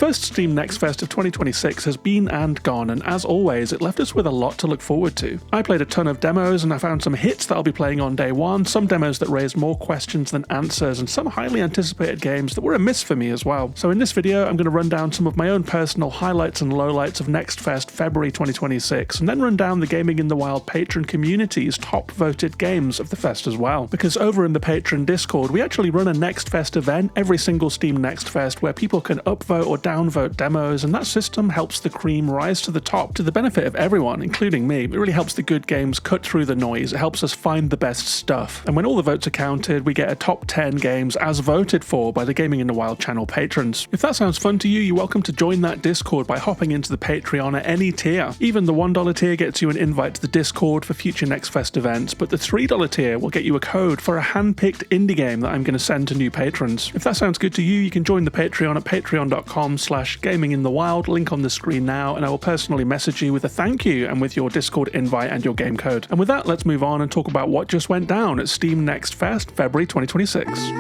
first Steam Next Fest of 2026 has been and gone, and as always, it left us with a lot to look forward to. I played a ton of demos and I found some hits that I'll be playing on day one, some demos that raised more questions than answers, and some highly anticipated games that were a miss for me as well. So in this video, I'm going to run down some of my own personal highlights and lowlights of Next Fest February 2026, and then run down the Gaming in the Wild patron community's top voted games of the fest as well. Because over in the patron Discord, we actually run a Next Fest event every single Steam Next Fest where people can upvote or downvote demos, and that system helps the cream rise to the top to the benefit of everyone, including me. It really helps the good games cut through the noise. It helps us find the best stuff. And when all the votes are counted, we get a top 10 games as voted for by the Gaming in the Wild channel patrons. If that sounds fun to you, you're welcome to join that Discord by hopping into the Patreon at any tier. Even the $1 tier gets you an invite to the Discord for future Next Fest events, but the $3 tier will get you a code for a hand-picked indie game that I'm going to send to new patrons. If that sounds good to you, you can join the Patreon at patreon.com/gaminginthewild, link on the screen now, and I will personally message you with a thank you and with your Discord invite and your game code. And with that, let's move on and talk about what just went down at Steam Next Fest February 2026.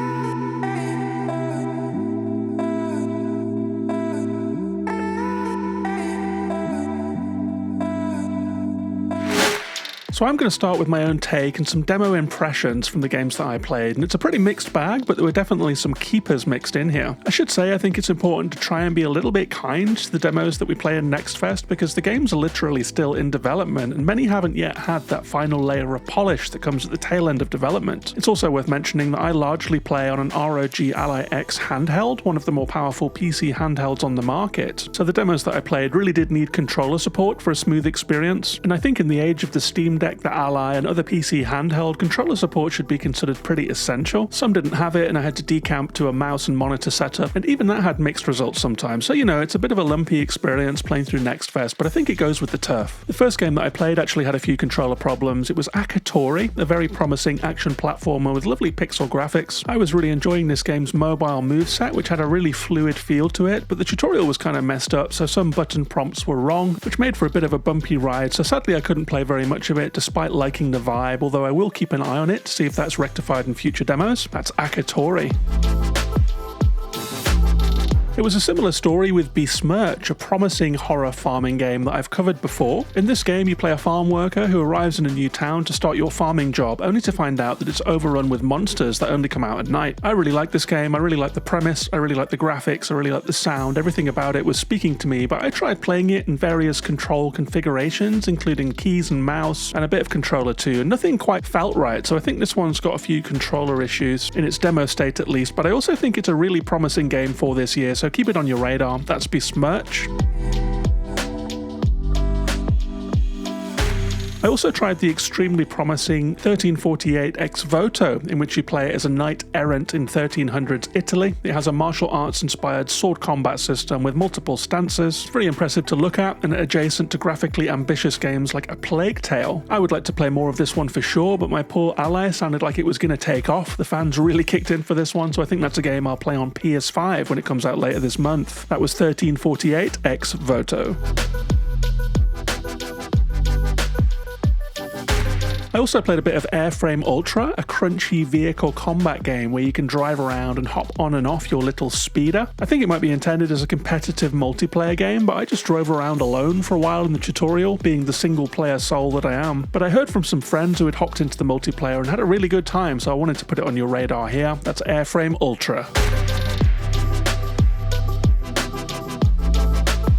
So I'm going to start with my own take and some demo impressions from the games that I played, and it's a pretty mixed bag, but there were definitely some keepers mixed in here. I should say I think it's important to try and be a little bit kind to the demos that we play in Next Fest, because the games are literally still in development and many haven't yet had that final layer of polish that comes at the tail end of development. It's also worth mentioning that I largely play on an ROG Ally X handheld, one of the more powerful PC handhelds on the market, so the demos that I played really did need controller support for a smooth experience, and I think in the age of the Steam Deck, the Ally, and other PC handheld, controller support should be considered pretty essential. Some didn't have it and I had to decamp to a mouse and monitor setup, and even that had mixed results sometimes, so it's a bit of a lumpy experience playing through Next Fest, but I think it goes with the turf. The first game that I played actually had a few controller problems. It was Akatori, a very promising action platformer with lovely pixel graphics. I was really enjoying this game's mobile moveset, which had a really fluid feel to it, but the tutorial was kind of messed up, so some button prompts were wrong, which made for a bit of a bumpy ride, so sadly I couldn't play very much of it despite liking the vibe, although I will keep an eye on it to see if that's rectified in future demos. That's Akatori. It was a similar story with Besmirch, a promising horror farming game that I've covered before. In this game, you play a farm worker who arrives in a new town to start your farming job, only to find out that it's overrun with monsters that only come out at night. I really like this game, I really like the premise, I really like the graphics, I really like the sound, everything about it was speaking to me, but I tried playing it in various control configurations, including keys and mouse, and a bit of controller too, and nothing quite felt right, so I think this one's got a few controller issues, in its demo state at least, but I also think it's a really promising game for this year, so keep it on your radar. That's Besmirch. I also tried the extremely promising 1348 Ex Voto, in which you play as a knight errant in 1300s Italy. It has a martial arts inspired sword combat system with multiple stances. It's very impressive to look at and adjacent to graphically ambitious games like A Plague Tale. I would like to play more of this one for sure, but my poor Ally sounded like it was going to take off. The fans really kicked in for this one, so I think that's a game I'll play on PS5 when it comes out later this month. That was 1348 Ex Voto. I also played a bit of Airframe Ultra, a crunchy vehicle combat game where you can drive around and hop on and off your little speeder. I think it might be intended as a competitive multiplayer game, but I just drove around alone for a while in the tutorial, being the single player soul that I am. But I heard from some friends who had hopped into the multiplayer and had a really good time, so I wanted to put it on your radar here. That's Airframe Ultra.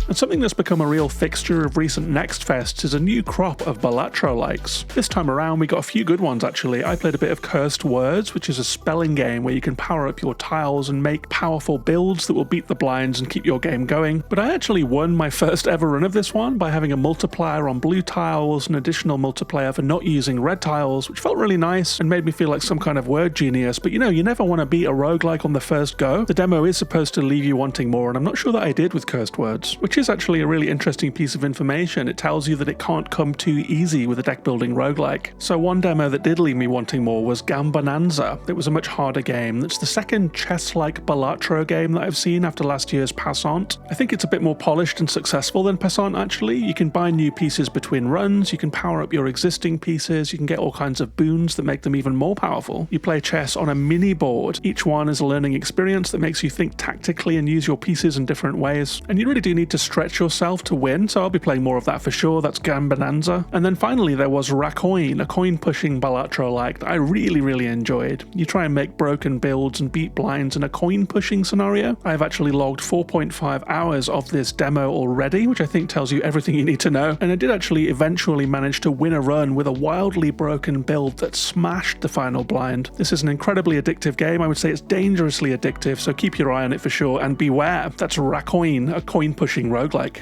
And something that's become a real fixture of recent Next Fests is a new crop of Balatro likes. This time around we got a few good ones actually. I played a bit of Cursed Words, which is a spelling game where you can power up your tiles and make powerful builds that will beat the blinds and keep your game going. But I actually won my first ever run of this one by having a multiplier on blue tiles, an additional multiplier for not using red tiles, which felt really nice and made me feel like some kind of word genius. But you never want to beat a roguelike on the first go. The demo is supposed to leave you wanting more, and I'm not sure that I did with Cursed Words, which which is actually a really interesting piece of information. It tells you that it can't come too easy with a deck building roguelike. So one demo that did leave me wanting more was Gambonanza. It was a much harder game. It's the second chess-like Balatro game that I've seen after last year's Passant. I think it's a bit more polished and successful than Passant actually. You can buy new pieces between runs, you can power up your existing pieces, you can get all kinds of boons that make them even more powerful. You play chess on a mini board. Each one is a learning experience that makes you think tactically and use your pieces in different ways. And you really do need to stretch yourself to win, so I'll be playing more of that for sure. That's Gambonanza. And then finally there was Raccoin, a coin-pushing Balatro-like that I really enjoyed. You try and make broken builds and beat blinds in a coin-pushing scenario. I've actually logged 4.5 hours of this demo already, which I think tells you everything you need to know. And I did actually eventually manage to win a run with a wildly broken build that smashed the final blind. This is an incredibly addictive game. I would say it's dangerously addictive, so keep your eye on it for sure, and beware, that's Raccoin, a coin-pushing roguelike.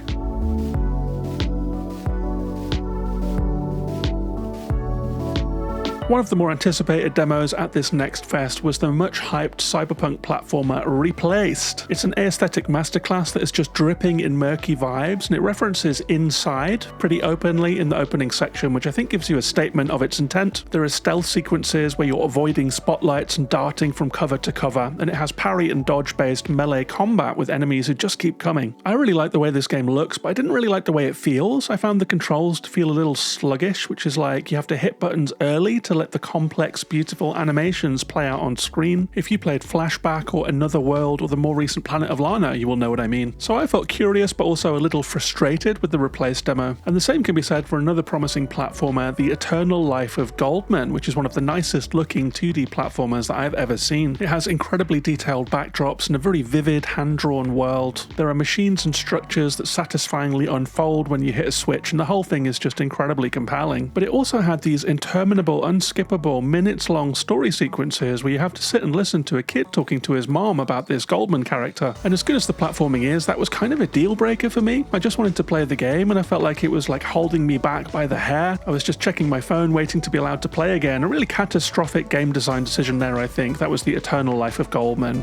One of the more anticipated demos at this next fest was the much hyped cyberpunk platformer Replaced. It's an aesthetic masterclass that is just dripping in murky vibes, and it references Inside pretty openly in the opening section, which I think gives you a statement of its intent. There are stealth sequences where you're avoiding spotlights and darting from cover to cover, and it has parry and dodge based melee combat with enemies who just keep coming. I really like the way this game looks, but I didn't really like the way it feels. I found the controls to feel a little sluggish, which is like you have to hit buttons early to let the complex, beautiful animations play out on screen. If you played Flashback or Another World or the more recent Planet of Lana, you will know what I mean. So I felt curious but also a little frustrated with the Replaced demo. And the same can be said for another promising platformer, The Eternal Life of Goldman, which is one of the nicest looking 2D platformers that I've ever seen. It has incredibly detailed backdrops and a very vivid hand-drawn world. There are machines and structures that satisfyingly unfold when you hit a switch, and the whole thing is just incredibly compelling. But it also had these interminable, unskippable, minutes-long story sequences where you have to sit and listen to a kid talking to his mom about this Goldman character. And as good as the platforming is, that was kind of a deal breaker for me. I just wanted to play the game, and I felt like it was like holding me back by the hair. I was just checking my phone, waiting to be allowed to play again. A really catastrophic game design decision there, I think. That was The Eternal Life of Goldman.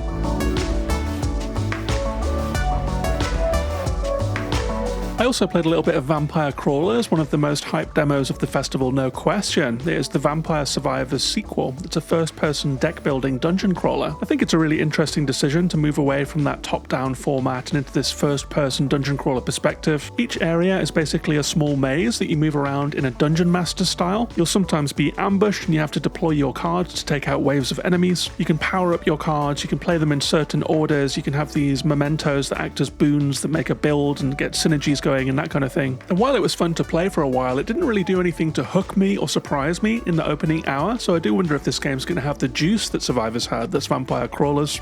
I also played a little bit of Vampire Crawlers, one of the most hyped demos of the festival, no question. It is the Vampire Survivors sequel. It's a first-person deck-building dungeon crawler. I think it's a really interesting decision to move away from that top-down format and into this first-person dungeon crawler perspective. Each area is basically a small maze that you move around in a dungeon master style. You'll sometimes be ambushed and you have to deploy your cards to take out waves of enemies. You can power up your cards, you can play them in certain orders, you can have these mementos that act as boons that make a build and get synergies going and that kind of thing. And while it was fun to play for a while, it didn't really do anything to hook me or surprise me in the opening hour, so I do wonder if this game's going to have the juice that Survivors had, that's Vampire Crawlers.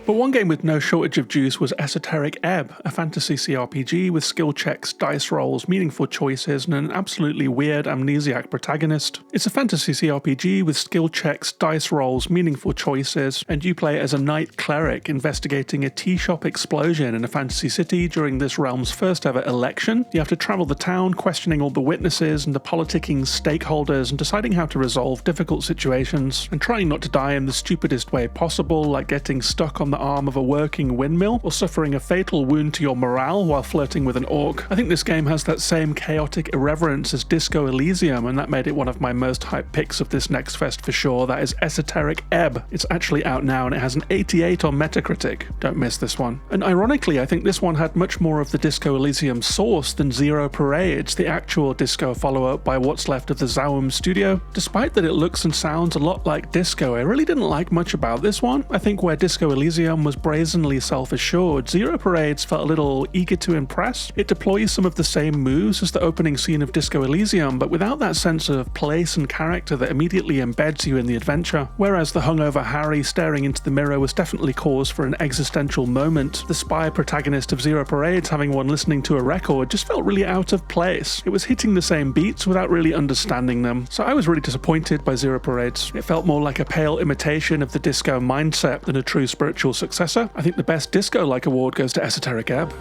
But one game with no shortage of juice was Esoteric Ebb, a fantasy CRPG with skill checks, dice rolls, meaningful choices, and an absolutely weird amnesiac protagonist. It's a fantasy CRPG with skill checks, dice rolls, meaningful choices, and you play as a knight cleric investigating a tea shop explosion in a fantasy city during this realm's first ever election. You have to travel the town, questioning all the witnesses and the politicking stakeholders and deciding how to resolve difficult situations, and trying not to die in the stupidest way possible, like getting stuck on the arm of a working windmill or suffering a fatal wound to your morale while flirting with an orc. I think this game has that same chaotic irreverence as Disco Elysium, and that made it one of my most hyped picks of this next fest for sure. That is Esoteric Ebb. It's actually out now and it has an 88 on Metacritic. Don't miss this one. And ironically, I think this one had much more of the Disco Elysium source than Zero Parades, the actual Disco follow-up by what's left of the Zaum studio. Despite that it looks and sounds a lot like Disco, I really didn't like much about this one. I think where Disco Elysium was brazenly self-assured, Zero Parades felt a little eager to impress. It deploys some of the same moves as the opening scene of Disco Elysium, but without that sense of place and character that immediately embeds you in the adventure. Whereas the hungover Harry staring into the mirror was definitely cause for an existential moment, the spy protagonist of Zero Parades having one listening to a record just felt really out of place. It was hitting the same beats without really understanding them, so I was really disappointed by Zero Parades. It felt more like a pale imitation of the disco mindset than a true spiritual successor. I think the best disco-like award goes to Esoteric Ebb.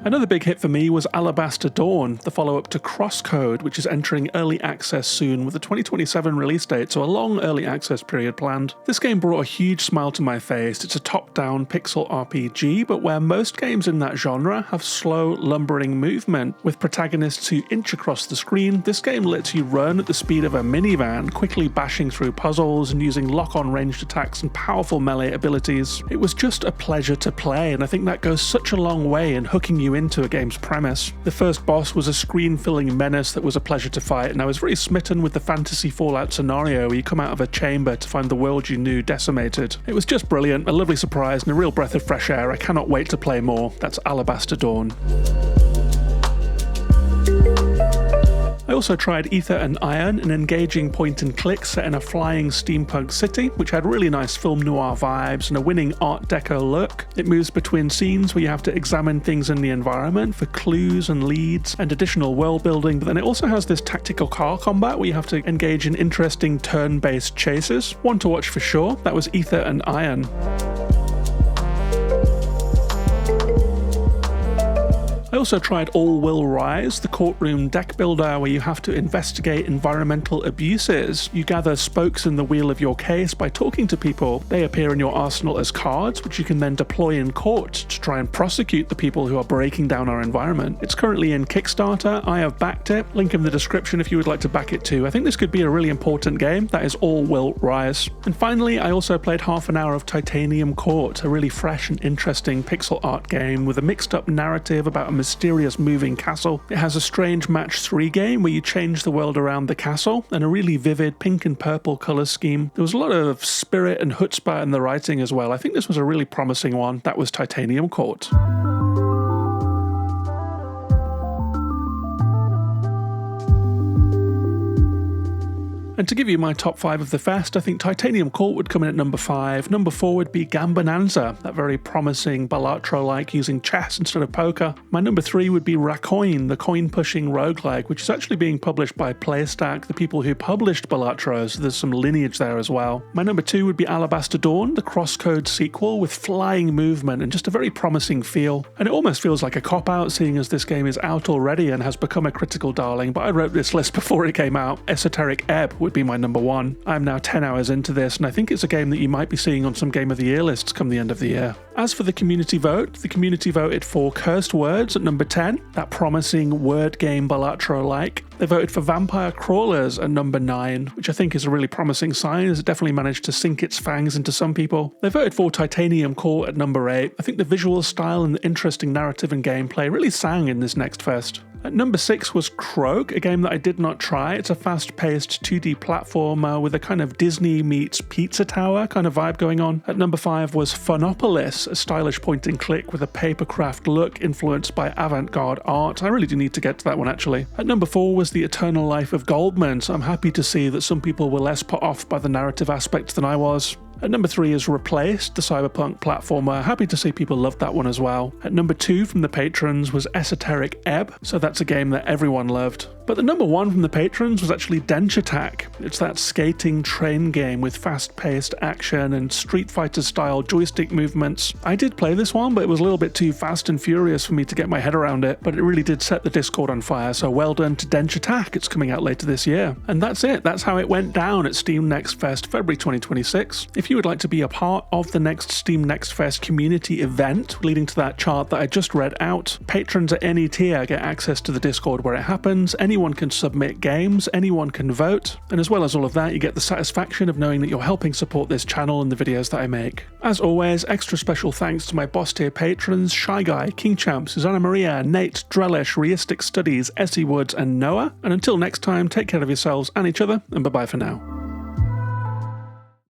I Another big hit for me was Alabaster Dawn, the follow-up to Crosscode, which is entering early access soon with a 2027 release date, so a long early access period planned. This game brought a huge smile to my face. It's a top-down pixel RPG, but where most games in that genre have slow, lumbering movement, with protagonists who inch across the screen, this game lets you run at the speed of a minivan, quickly bashing through puzzles and using lock-on ranged attacks and powerful melee abilities. It was just a pleasure to play, and I think that goes such a long way in hooking you into a game's premise. The first boss was a screen-filling menace that was a pleasure to fight, and I was very smitten with the fantasy Fallout scenario where you come out of a chamber to find the world you knew decimated. It was just brilliant, a lovely surprise and a real breath of fresh air. I cannot wait to play more. That's Alabaster Dawn. I also tried Aether Iron, an engaging point-and-click set in a flying steampunk city, which had really nice film noir vibes and a winning Art Deco look. It moves between scenes where you have to examine things in the environment for clues and leads and additional world building, but then it also has this tactical car combat where you have to engage in interesting turn-based chases. One to watch for sure. That was Aether Iron. I also tried All Will Rise, the courtroom deck builder where you have to investigate environmental abuses. You gather spokes in the wheel of your case by talking to people. They appear in your arsenal as cards, which you can then deploy in court to try and prosecute the people who are breaking down our environment. It's currently in Kickstarter. I have backed it. Link in the description if you would like to back it too. I think this could be a really important game. That is All Will Rise. And finally, I also played half an hour of Titanium Court, a really fresh and interesting pixel art game with a mixed up narrative about a mysterious moving castle. It has a strange match 3 game where you change the world around the castle and a really vivid pink and purple colour scheme. There was a lot of spirit and chutzpah in the writing as well. I think this was a really promising one. That was Titanium Court. And to give you my top 5 of the fest, I think Titanium Court would come in at number 5. Number 4 would be Gambonanza, that very promising Balatro-like using chess instead of poker. My number 3 would be Raccoin, the coin-pushing roguelike, which is actually being published by PlayStack, the people who published Balatro, so there's some lineage there as well. My number 2 would be Alabaster Dawn, the Crosscode sequel with flying movement and just a very promising feel. And it almost feels like a cop-out, seeing as this game is out already and has become a critical darling, but I wrote this list before it came out. Esoteric Ebb would be my number 1. I'm now 10 hours into this, and I think it's a game that you might be seeing on some Game of the Year lists come the end of the year. As for the community voted for Cursed Words at number 10, that promising word game Balatro-like. They voted for Vampire Crawlers at number 9, which I think is a really promising sign, as it definitely managed to sink its fangs into some people. They voted for Titanium Court at number 8. I think the visual style and the interesting narrative and gameplay really sang in this next fest. At number 6 was Croak, a game that I did not try. It's a fast-paced 2D platformer with a kind of Disney meets Pizza Tower kind of vibe going on. At number 5 was Funopolis, a stylish point-and-click with a papercraft look influenced by avant-garde art. I really do need to get to that one actually. At number 4 was The Eternal Life of Goldman, so I'm happy to see that some people were less put off by the narrative aspects than I was. At number 3 is Replaced, the cyberpunk platformer. Happy to see people loved that one as well. At number 2 from the patrons was Esoteric Ebb, so that's a game that everyone loved. But the number 1 from the patrons was actually Dench Attack. It's that skating train game with fast-paced action and Street Fighter-style joystick movements. I did play this one, but it was a little bit too fast and furious for me to get my head around it, but it really did set the Discord on fire, so well done to Dench Attack. It's coming out later this year. And that's it. That's how it went down at Steam Next Fest, February 2026. If you would like to be a part of the next Steam Next Fest community event leading to that chart that I just read out, patrons at any tier get access to the Discord where it happens. Anyone can submit games, anyone can vote, and as well as all of that, you get the satisfaction of knowing that you're helping support this channel and the videos that I make. As always, extra special thanks to my boss tier patrons Shy Guy, King Champ, Susanna Maria, Nate, Drellish, Reistic Studies, Essie Woods, and Noah. And until next time, take care of yourselves and each other, and bye bye for now.